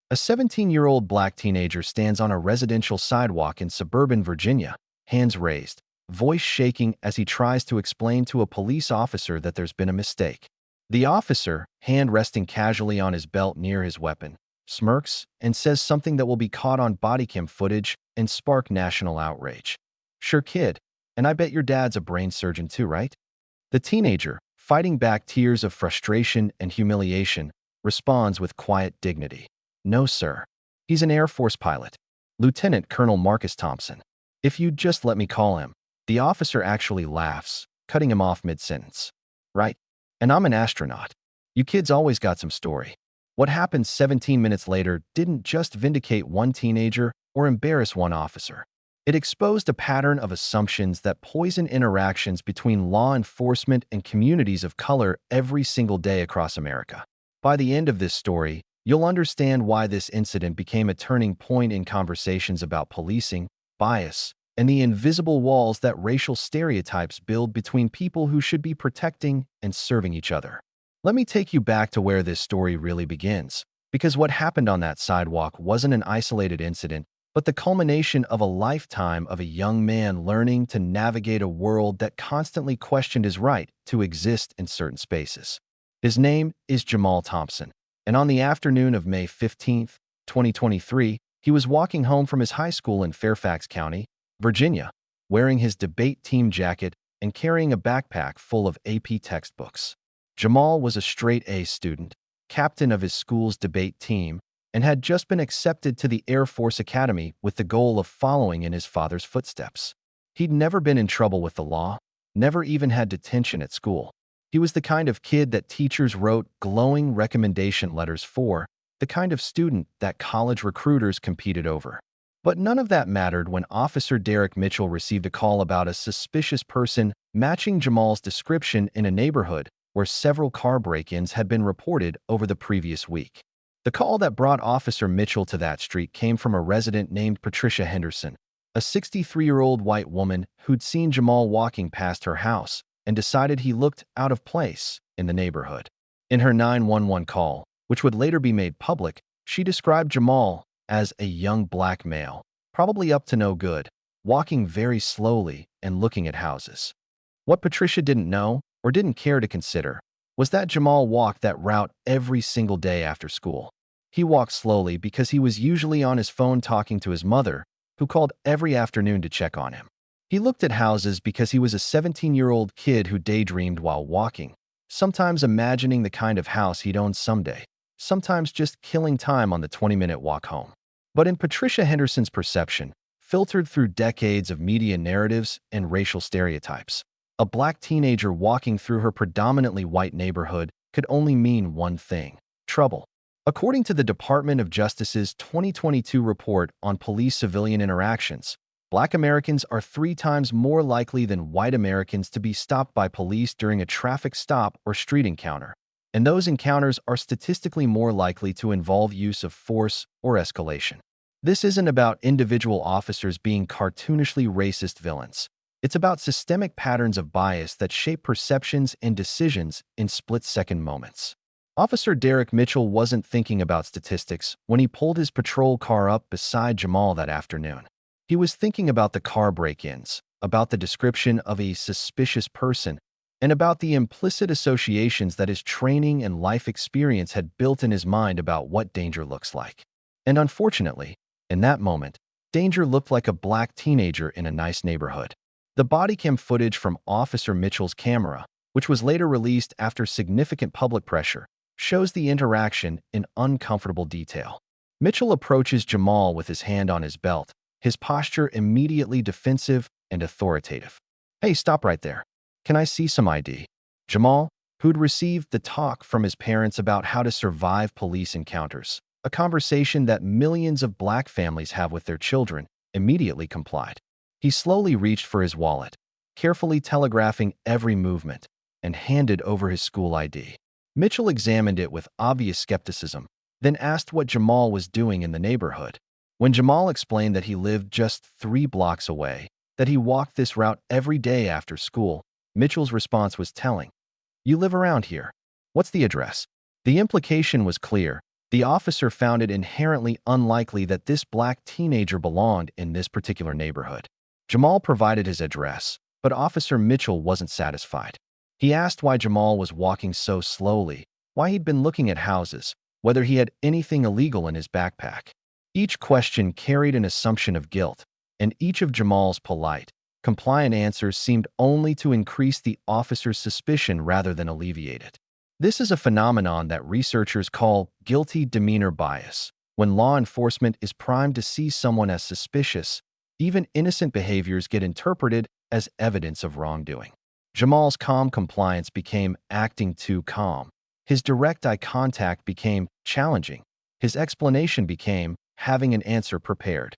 A 17-year-old black teenager stands on a residential sidewalk in suburban Virginia, hands raised, voice shaking as he tries to explain to a police officer that there's been a mistake. The officer, hand resting casually on his belt near his weapon, smirks and says something that will be caught on bodycam footage and spark national outrage. "Sure, kid. And I bet your dad's a brain surgeon too, right?" The teenager, fighting back tears of frustration and humiliation, responds with quiet dignity. "No, sir. He's an Air Force pilot. Lieutenant Colonel Marcus Thompson. If you'd just let me call him." The officer actually laughs, cutting him off mid-sentence. "Right. And I'm an astronaut. You kids always got some story." What happened 17 minutes later didn't just vindicate one teenager or embarrass one officer. It exposed a pattern of assumptions that poison interactions between law enforcement and communities of color every single day across America. By the end of this story, you'll understand why this incident became a turning point in conversations about policing, bias, and the invisible walls that racial stereotypes build between people who should be protecting and serving each other. Let me take you back to where this story really begins, because what happened on that sidewalk wasn't an isolated incident, but the culmination of a lifetime of a young man learning to navigate a world that constantly questioned his right to exist in certain spaces. His name is Jamal Thompson, and on the afternoon of May 15th, 2023, he was walking home from his high school in Fairfax County, Virginia, wearing his debate team jacket and carrying a backpack full of AP textbooks. Jamal was a straight-A student, captain of his school's debate team, and had just been accepted to the Air Force Academy with the goal of following in his father's footsteps. He'd never been in trouble with the law, never even had detention at school. He was the kind of kid that teachers wrote glowing recommendation letters for, the kind of student that college recruiters competed over. But none of that mattered when Officer Derek Mitchell received a call about a suspicious person matching Jamal's description in a neighborhood where several car break-ins had been reported over the previous week. The call that brought Officer Mitchell to that street came from a resident named Patricia Henderson, a 63-year-old white woman who'd seen Jamal walking past her house and decided he looked out of place in the neighborhood. In her 911 call, which would later be made public, she described Jamal as a young black male, probably up to no good, walking very slowly and looking at houses. What Patricia didn't know, or didn't care to consider, was that Jamal walked that route every single day after school. He walked slowly because he was usually on his phone talking to his mother, who called every afternoon to check on him. He looked at houses because he was a 17-year-old kid who daydreamed while walking, sometimes imagining the kind of house he'd own someday, sometimes just killing time on the 20-minute walk home. But in Patricia Henderson's perception, filtered through decades of media narratives and racial stereotypes, a black teenager walking through her predominantly white neighborhood could only mean one thing: trouble. According to the Department of Justice's 2022 report on police-civilian interactions, Black Americans are 3 times more likely than white Americans to be stopped by police during a traffic stop or street encounter, and those encounters are statistically more likely to involve use of force or escalation. This isn't about individual officers being cartoonishly racist villains. It's about systemic patterns of bias that shape perceptions and decisions in split-second moments. Officer Derek Mitchell wasn't thinking about statistics when he pulled his patrol car up beside Jamal that afternoon. He was thinking about the car break-ins, about the description of a suspicious person, and about the implicit associations that his training and life experience had built in his mind about what danger looks like. And unfortunately, in that moment, danger looked like a black teenager in a nice neighborhood. The bodycam footage from Officer Mitchell's camera, which was later released after significant public pressure, shows the interaction in uncomfortable detail. Mitchell approaches Jamal with his hand on his belt, his posture immediately defensive and authoritative. "Hey, stop right there. Can I see some ID?" Jamal, who'd received the talk from his parents about how to survive police encounters, a conversation that millions of black families have with their children, immediately complied. He slowly reached for his wallet, carefully telegraphing every movement, and handed over his school ID. Mitchell examined it with obvious skepticism, then asked what Jamal was doing in the neighborhood. When Jamal explained that he lived just 3 blocks away, that he walked this route every day after school, Mitchell's response was telling. "You live around here. What's the address?" The implication was clear. The officer found it inherently unlikely that this black teenager belonged in this particular neighborhood. Jamal provided his address, but Officer Mitchell wasn't satisfied. He asked why Jamal was walking so slowly, why he'd been looking at houses, whether he had anything illegal in his backpack. Each question carried an assumption of guilt, and each of Jamal's polite, compliant answers seemed only to increase the officer's suspicion rather than alleviate it. This is a phenomenon that researchers call guilty demeanor bias. When law enforcement is primed to see someone as suspicious, even innocent behaviors get interpreted as evidence of wrongdoing. Jamal's calm compliance became acting too calm. His direct eye contact became challenging. His explanation became having an answer prepared.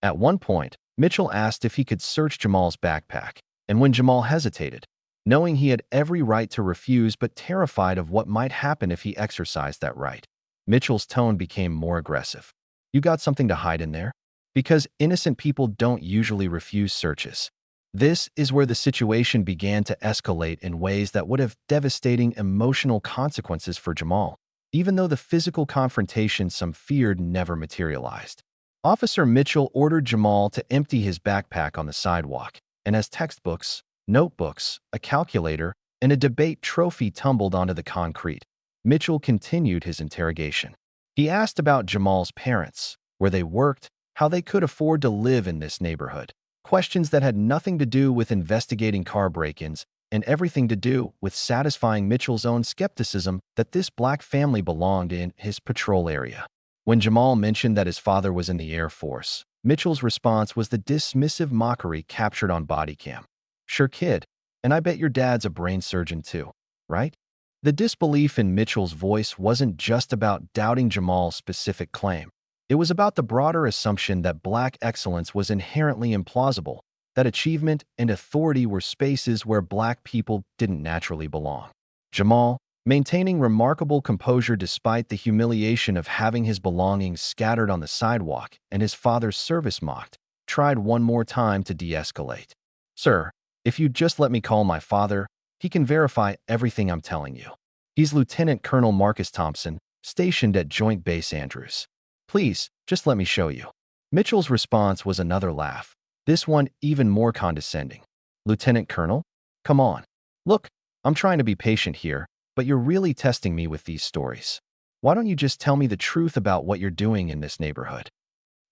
At one point, Mitchell asked if he could search Jamal's backpack, and when Jamal hesitated, knowing he had every right to refuse but terrified of what might happen if he exercised that right, Mitchell's tone became more aggressive. "You got something to hide in there?" Because innocent people don't usually refuse searches. This is where the situation began to escalate in ways that would have devastating emotional consequences for Jamal, even though the physical confrontation some feared never materialized. Officer Mitchell ordered Jamal to empty his backpack on the sidewalk, and as textbooks, notebooks, a calculator, and a debate trophy tumbled onto the concrete, Mitchell continued his interrogation. He asked about Jamal's parents, where they worked, how they could afford to live in this neighborhood. Questions that had nothing to do with investigating car break-ins and everything to do with satisfying Mitchell's own skepticism that this black family belonged in his patrol area. When Jamal mentioned that his father was in the Air Force, Mitchell's response was the dismissive mockery captured on body cam. "Sure, kid, and I bet your dad's a brain surgeon too, right?" The disbelief in Mitchell's voice wasn't just about doubting Jamal's specific claim. It was about the broader assumption that black excellence was inherently implausible, that achievement and authority were spaces where black people didn't naturally belong. Jamal, maintaining remarkable composure despite the humiliation of having his belongings scattered on the sidewalk and his father's service mocked, tried one more time to de-escalate. "Sir, if you'd just let me call my father, he can verify everything I'm telling you. He's Lieutenant Colonel Marcus Thompson, stationed at Joint Base Andrews. Please, just let me show you." Mitchell's response was another laugh, this one even more condescending. "Lieutenant Colonel? Come on. Look, I'm trying to be patient here, but you're really testing me with these stories. Why don't you just tell me the truth about what you're doing in this neighborhood?"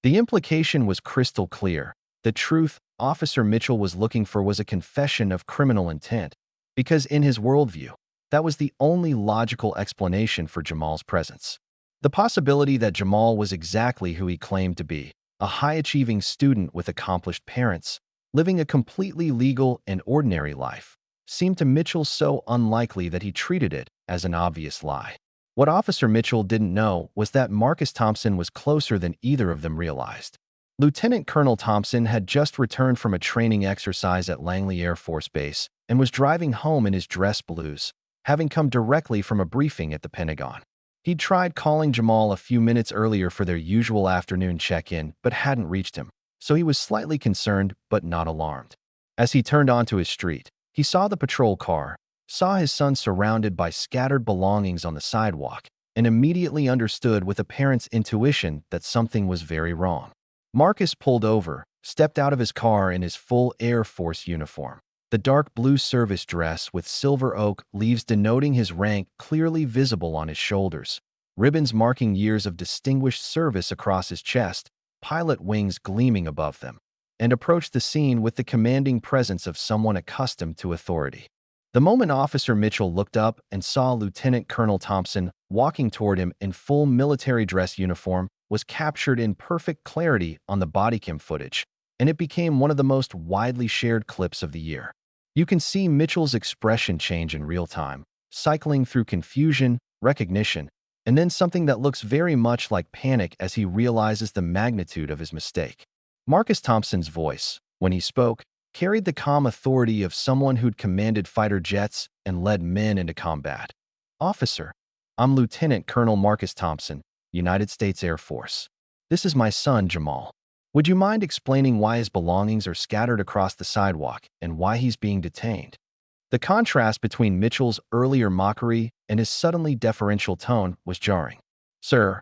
The implication was crystal clear. The truth Officer Mitchell was looking for was a confession of criminal intent, because in his worldview, that was the only logical explanation for Jamal's presence. The possibility that Jamal was exactly who he claimed to be, a high-achieving student with accomplished parents, living a completely legal and ordinary life, seemed to Mitchell so unlikely that he treated it as an obvious lie. What Officer Mitchell didn't know was that Marcus Thompson was closer than either of them realized. Lieutenant Colonel Thompson had just returned from a training exercise at Langley Air Force Base and was driving home in his dress blues, having come directly from a briefing at the Pentagon. He'd tried calling Jamal a few minutes earlier for their usual afternoon check-in, but hadn't reached him, so he was slightly concerned but not alarmed. As he turned onto his street, he saw the patrol car, saw his son surrounded by scattered belongings on the sidewalk, and immediately understood with a parent's intuition that something was very wrong. Marcus pulled over, stepped out of his car in his full Air Force uniform, the dark blue service dress with silver oak leaves denoting his rank clearly visible on his shoulders, ribbons marking years of distinguished service across his chest, pilot wings gleaming above them, and approached the scene with the commanding presence of someone accustomed to authority. The moment Officer Mitchell looked up and saw Lieutenant Colonel Thompson walking toward him in full military dress uniform was captured in perfect clarity on the bodycam footage, and it became one of the most widely shared clips of the year. You can see Mitchell's expression change in real time, cycling through confusion, recognition, and then something that looks very much like panic as he realizes the magnitude of his mistake. Marcus Thompson's voice, when he spoke, carried the calm authority of someone who'd commanded fighter jets and led men into combat. "Officer, I'm Lieutenant Colonel Marcus Thompson, United States Air Force. This is my son, Jamal. Would you mind explaining why his belongings are scattered across the sidewalk and why he's being detained?" The contrast between Mitchell's earlier mockery and his suddenly deferential tone was jarring. Sir,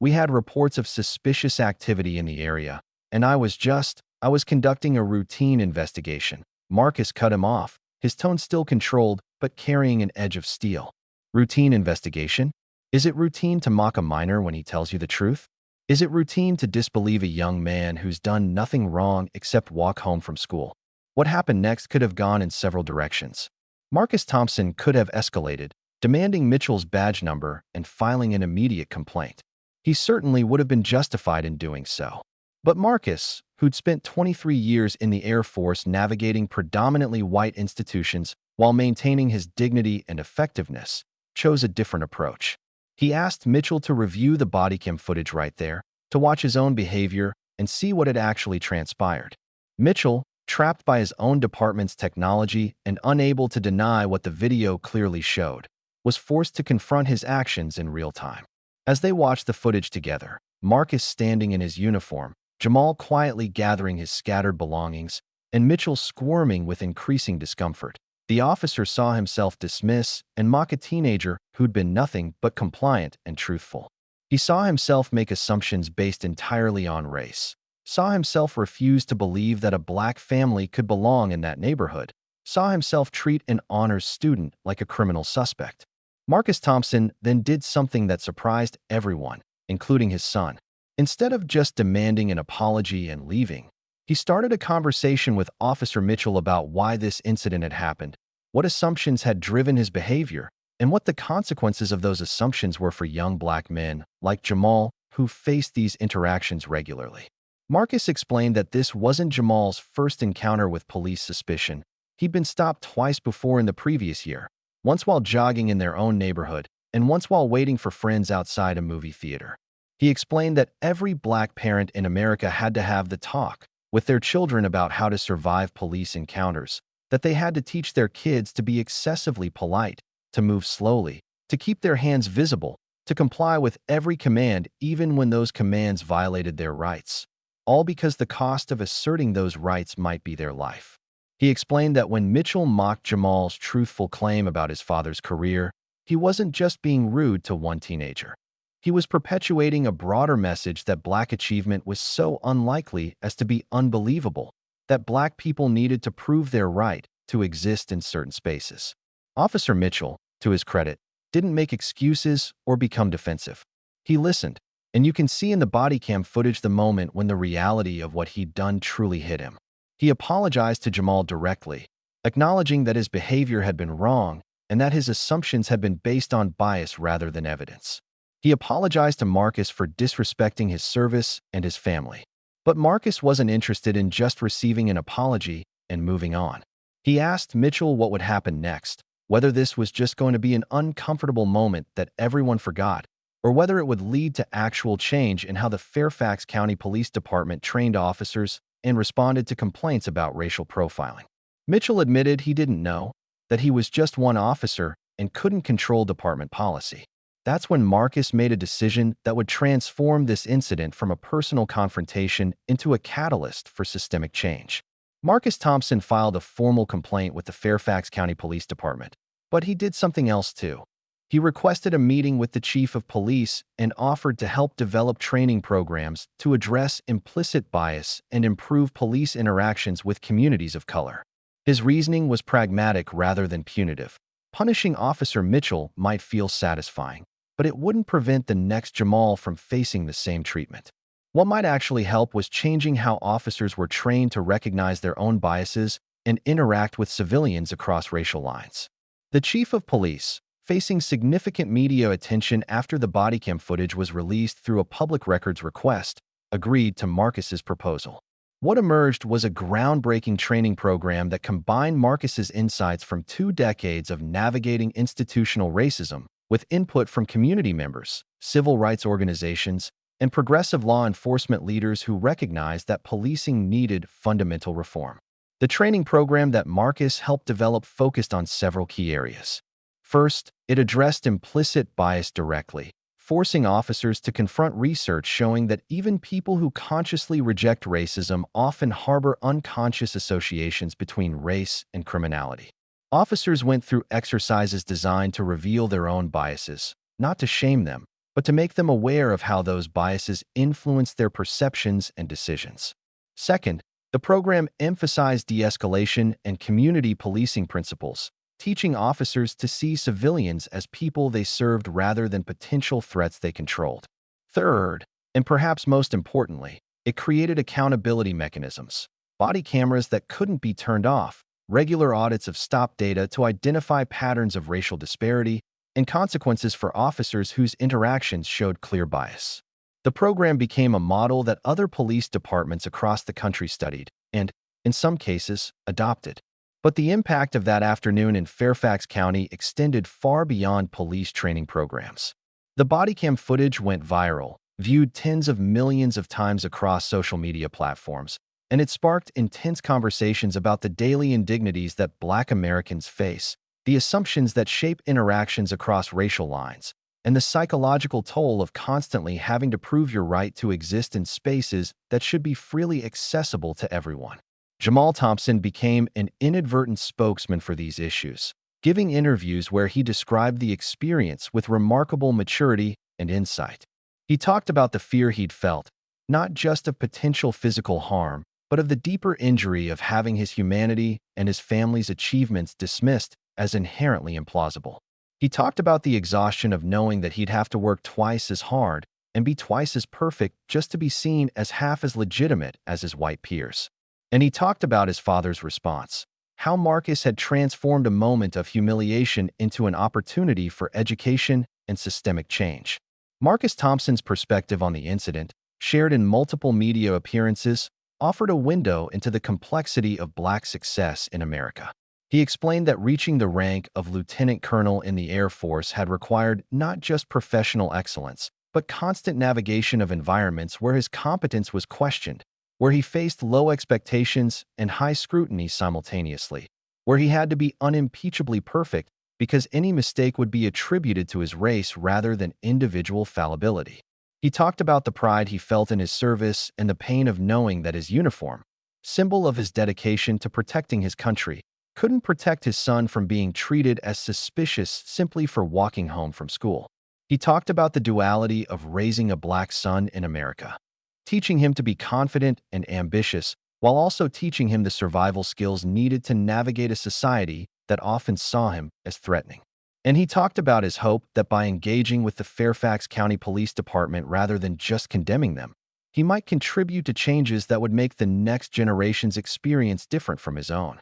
we had reports of suspicious activity in the area, and I was conducting a routine investigation. Marcus cut him off, his tone still controlled, but carrying an edge of steel. Routine investigation? Is it routine to mock a minor when he tells you the truth? Is it routine to disbelieve a young man who's done nothing wrong except walk home from school? What happened next could have gone in several directions. Marcus Thompson could have escalated, demanding Mitchell's badge number and filing an immediate complaint. He certainly would have been justified in doing so. But Marcus, who'd spent 23 years in the Air Force navigating predominantly white institutions while maintaining his dignity and effectiveness, chose a different approach. He asked Mitchell to review the body cam footage right there, to watch his own behavior and see what had actually transpired. Mitchell, trapped by his own department's technology and unable to deny what the video clearly showed, was forced to confront his actions in real time. As they watched the footage together, Marcus standing in his uniform, Jamal quietly gathering his scattered belongings, and Mitchell squirming with increasing discomfort, the officer saw himself dismiss and mock a teenager who'd been nothing but compliant and truthful. He saw himself make assumptions based entirely on race, saw himself refuse to believe that a black family could belong in that neighborhood, saw himself treat an honors student like a criminal suspect. Marcus Thompson then did something that surprised everyone, including his son. Instead of just demanding an apology and leaving, he started a conversation with Officer Mitchell about why this incident had happened, what assumptions had driven his behavior, and what the consequences of those assumptions were for young black men like Jamal who faced these interactions regularly. Marcus explained that this wasn't Jamal's first encounter with police suspicion. He'd been stopped twice before in the previous year, once while jogging in their own neighborhood and once while waiting for friends outside a movie theater. He explained that every black parent in America had to have the talk with their children about how to survive police encounters, that they had to teach their kids to be excessively polite, to move slowly, to keep their hands visible, to comply with every command even when those commands violated their rights, all because the cost of asserting those rights might be their life. He explained that when Mitchell mocked Jamal's truthful claim about his father's career, he wasn't just being rude to one teenager. He was perpetuating a broader message that black achievement was so unlikely as to be unbelievable, that black people needed to prove their right to exist in certain spaces. Officer Mitchell, to his credit, didn't make excuses or become defensive. He listened, and you can see in the body cam footage the moment when the reality of what he'd done truly hit him. He apologized to Jamal directly, acknowledging that his behavior had been wrong and that his assumptions had been based on bias rather than evidence. He apologized to Marcus for disrespecting his service and his family. But Marcus wasn't interested in just receiving an apology and moving on. He asked Mitchell what would happen next, whether this was just going to be an uncomfortable moment that everyone forgot, or whether it would lead to actual change in how the Fairfax County Police Department trained officers and responded to complaints about racial profiling. Mitchell admitted he didn't know, that he was just one officer and couldn't control department policy. That's when Marcus made a decision that would transform this incident from a personal confrontation into a catalyst for systemic change. Marcus Thompson filed a formal complaint with the Fairfax County Police Department, but he did something else too. He requested a meeting with the chief of police and offered to help develop training programs to address implicit bias and improve police interactions with communities of color. His reasoning was pragmatic rather than punitive. Punishing Officer Mitchell might feel satisfying, but it wouldn't prevent the next Jamal from facing the same treatment. What might actually help was changing how officers were trained to recognize their own biases and interact with civilians across racial lines. The chief of police, facing significant media attention after the body cam footage was released through a public records request, agreed to Marcus's proposal. What emerged was a groundbreaking training program that combined Marcus's insights from 2 decades of navigating institutional racism with input from community members, civil rights organizations, and progressive law enforcement leaders who recognized that policing needed fundamental reform. The training program that Marcus helped develop focused on several key areas. First, it addressed implicit bias directly, forcing officers to confront research showing that even people who consciously reject racism often harbor unconscious associations between race and criminality. Officers went through exercises designed to reveal their own biases, not to shame them, but to make them aware of how those biases influence their perceptions and decisions. Second, the program emphasized de-escalation and community policing principles, teaching officers to see civilians as people they served rather than potential threats they controlled. Third, and perhaps most importantly, it created accountability mechanisms, body cameras that couldn't be turned off, regular audits of stop data to identify patterns of racial disparity, and consequences for officers whose interactions showed clear bias. The program became a model that other police departments across the country studied and, in some cases, adopted. But the impact of that afternoon in Fairfax County extended far beyond police training programs. The body cam footage went viral, viewed tens of millions of times across social media platforms, and it sparked intense conversations about the daily indignities that Black Americans face, the assumptions that shape interactions across racial lines, and the psychological toll of constantly having to prove your right to exist in spaces that should be freely accessible to everyone. Jamal Thompson became an inadvertent spokesman for these issues, giving interviews where he described the experience with remarkable maturity and insight. He talked about the fear he'd felt, not just of potential physical harm, but of the deeper injury of having his humanity and his family's achievements dismissed as inherently implausible. He talked about the exhaustion of knowing that he'd have to work twice as hard and be twice as perfect just to be seen as half as legitimate as his white peers. And he talked about his father's response, how Marcus had transformed a moment of humiliation into an opportunity for education and systemic change. Marcus Thompson's perspective on the incident, shared in multiple media appearances, offered a window into the complexity of Black success in America. He explained that reaching the rank of lieutenant colonel in the Air Force had required not just professional excellence, but constant navigation of environments where his competence was questioned, where he faced low expectations and high scrutiny simultaneously, where he had to be unimpeachably perfect because any mistake would be attributed to his race rather than individual fallibility. He talked about the pride he felt in his service and the pain of knowing that his uniform, symbol of his dedication to protecting his country, couldn't protect his son from being treated as suspicious simply for walking home from school. He talked about the duality of raising a Black son in America, teaching him to be confident and ambitious while also teaching him the survival skills needed to navigate a society that often saw him as threatening. And he talked about his hope that by engaging with the Fairfax County Police Department rather than just condemning them, he might contribute to changes that would make the next generation's experience different from his own.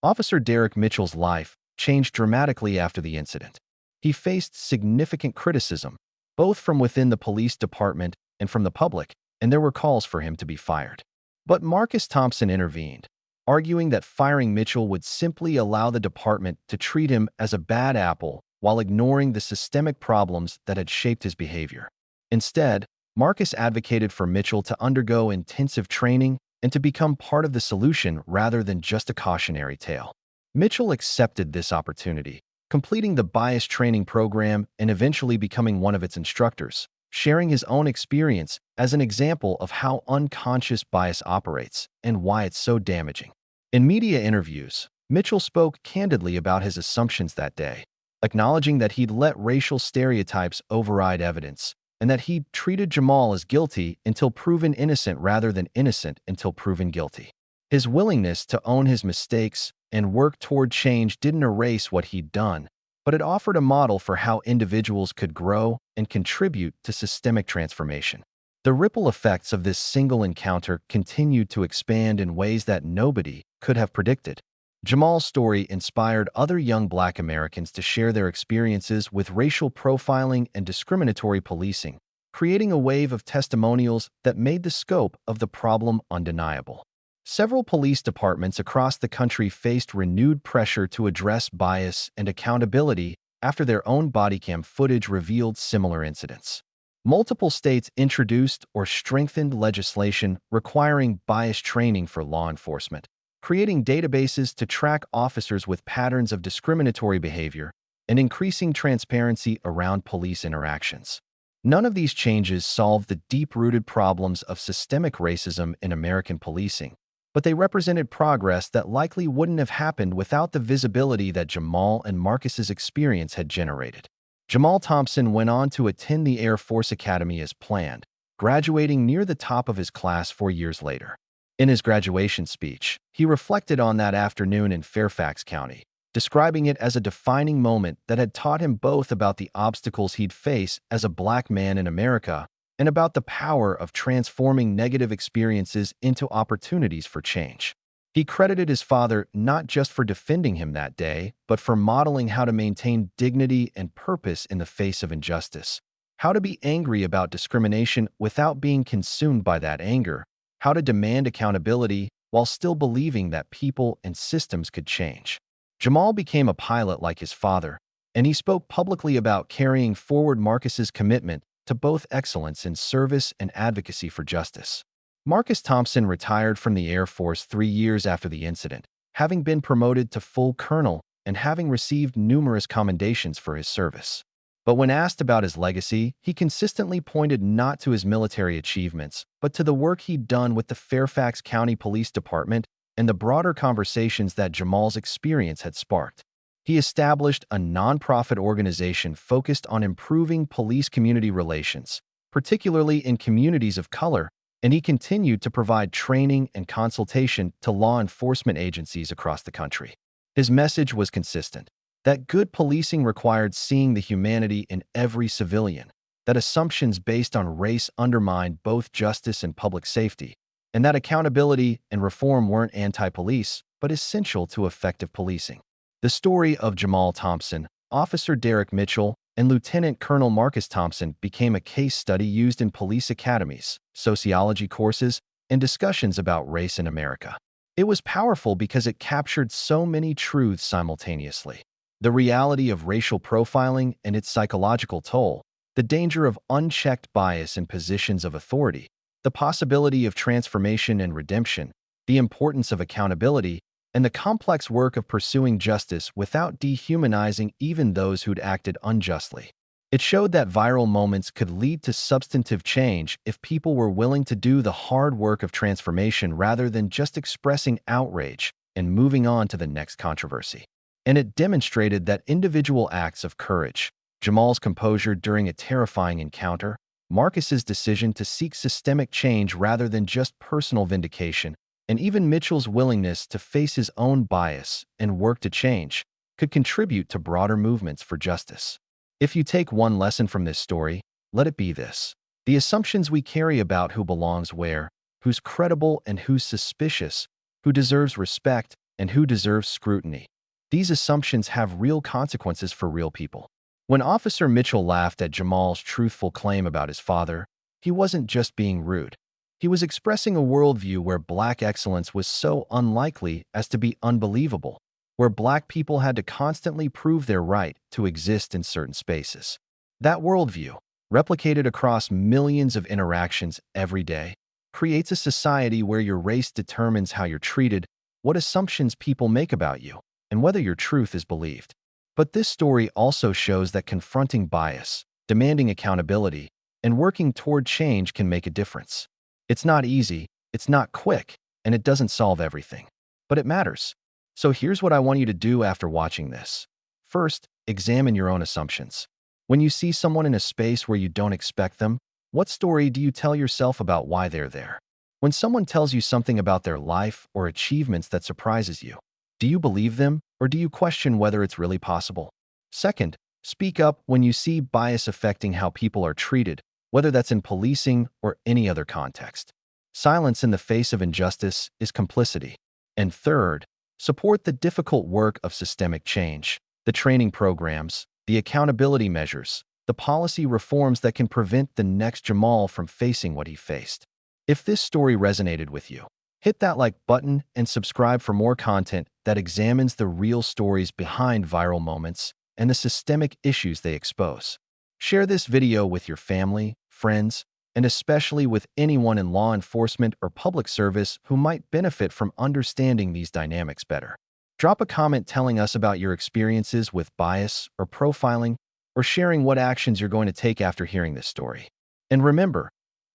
Officer Derek Mitchell's life changed dramatically after the incident. He faced significant criticism, both from within the police department and from the public, and there were calls for him to be fired. But Marcus Thompson intervened, arguing that firing Mitchell would simply allow the department to treat him as a bad apple while ignoring the systemic problems that had shaped his behavior. Instead, Marcus advocated for Mitchell to undergo intensive training and to become part of the solution rather than just a cautionary tale. Mitchell accepted this opportunity, completing the bias training program and eventually becoming one of its instructors, sharing his own experience as an example of how unconscious bias operates and why it's so damaging. In media interviews, Mitchell spoke candidly about his assumptions that day, acknowledging that he'd let racial stereotypes override evidence and that he'd treated Jamal as guilty until proven innocent rather than innocent until proven guilty. His willingness to own his mistakes and work toward change didn't erase what he'd done, but it offered a model for how individuals could grow and contribute to systemic transformation. The ripple effects of this single encounter continued to expand in ways that nobody could have predicted. Jamal's story inspired other young Black Americans to share their experiences with racial profiling and discriminatory policing, creating a wave of testimonials that made the scope of the problem undeniable. Several police departments across the country faced renewed pressure to address bias and accountability after their own body cam footage revealed similar incidents. Multiple states introduced or strengthened legislation requiring bias training for law enforcement, creating databases to track officers with patterns of discriminatory behavior, and increasing transparency around police interactions. None of these changes solved the deep-rooted problems of systemic racism in American policing, but they represented progress that likely wouldn't have happened without the visibility that Jamal and Marcus's experience had generated. Jamal Thompson went on to attend the Air Force Academy as planned, graduating near the top of his class 4 years later. In his graduation speech, he reflected on that afternoon in Fairfax County, describing it as a defining moment that had taught him both about the obstacles he'd face as a black man in America and about the power of transforming negative experiences into opportunities for change. He credited his father not just for defending him that day, but for modeling how to maintain dignity and purpose in the face of injustice, how to be angry about discrimination without being consumed by that anger, how to demand accountability while still believing that people and systems could change. Jamal became a pilot like his father, and he spoke publicly about carrying forward Marcus's commitment to both excellence in service and advocacy for justice. Marcus Thompson retired from the Air Force 3 years after the incident, having been promoted to full colonel and having received numerous commendations for his service. But when asked about his legacy, he consistently pointed not to his military achievements, but to the work he'd done with the Fairfax County Police Department and the broader conversations that Jamal's experience had sparked. He established a nonprofit organization focused on improving police-community relations, particularly in communities of color, and he continued to provide training and consultation to law enforcement agencies across the country. His message was consistent, that good policing required seeing the humanity in every civilian, that assumptions based on race undermined both justice and public safety, and that accountability and reform weren't anti-police, but essential to effective policing. The story of Jamal Thompson, Officer Derek Mitchell, and Lieutenant Colonel Marcus Thompson became a case study used in police academies, sociology courses, and discussions about race in America. It was powerful because it captured so many truths simultaneously: the reality of racial profiling and its psychological toll, the danger of unchecked bias in positions of authority, the possibility of transformation and redemption, the importance of accountability, and the complex work of pursuing justice without dehumanizing even those who'd acted unjustly. It showed that viral moments could lead to substantive change if people were willing to do the hard work of transformation rather than just expressing outrage and moving on to the next controversy. And it demonstrated that individual acts of courage, Jamal's composure during a terrifying encounter, Marcus's decision to seek systemic change rather than just personal vindication, and even Mitchell's willingness to face his own bias and work to change, could contribute to broader movements for justice. If you take one lesson from this story, let it be this: the assumptions we carry about who belongs where, who's credible and who's suspicious, who deserves respect and who deserves scrutiny. These assumptions have real consequences for real people. When Officer Mitchell laughed at Jamal's truthful claim about his father, he wasn't just being rude. He was expressing a worldview where black excellence was so unlikely as to be unbelievable, where black people had to constantly prove their right to exist in certain spaces. That worldview, replicated across millions of interactions every day, creates a society where your race determines how you're treated, what assumptions people make about you, and whether your truth is believed. But this story also shows that confronting bias, demanding accountability, and working toward change can make a difference. It's not easy, it's not quick, and it doesn't solve everything. But it matters. So here's what I want you to do after watching this. First, examine your own assumptions. When you see someone in a space where you don't expect them, what story do you tell yourself about why they're there? When someone tells you something about their life or achievements that surprises you, do you believe them or do you question whether it's really possible? Second, speak up when you see bias affecting how people are treated, whether that's in policing or any other context. Silence in the face of injustice is complicity. And third, support the difficult work of systemic change, the training programs, the accountability measures, the policy reforms that can prevent the next Jamal from facing what he faced. If this story resonated with you, hit that like button and subscribe for more content that examines the real stories behind viral moments and the systemic issues they expose. Share this video with your family, friends, and especially with anyone in law enforcement or public service who might benefit from understanding these dynamics better. Drop a comment telling us about your experiences with bias or profiling, or sharing what actions you're going to take after hearing this story. And remember,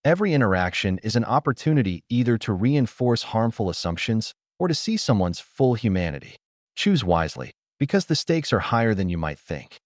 every interaction is an opportunity either to reinforce harmful assumptions or to see someone's full humanity. Choose wisely, because the stakes are higher than you might think.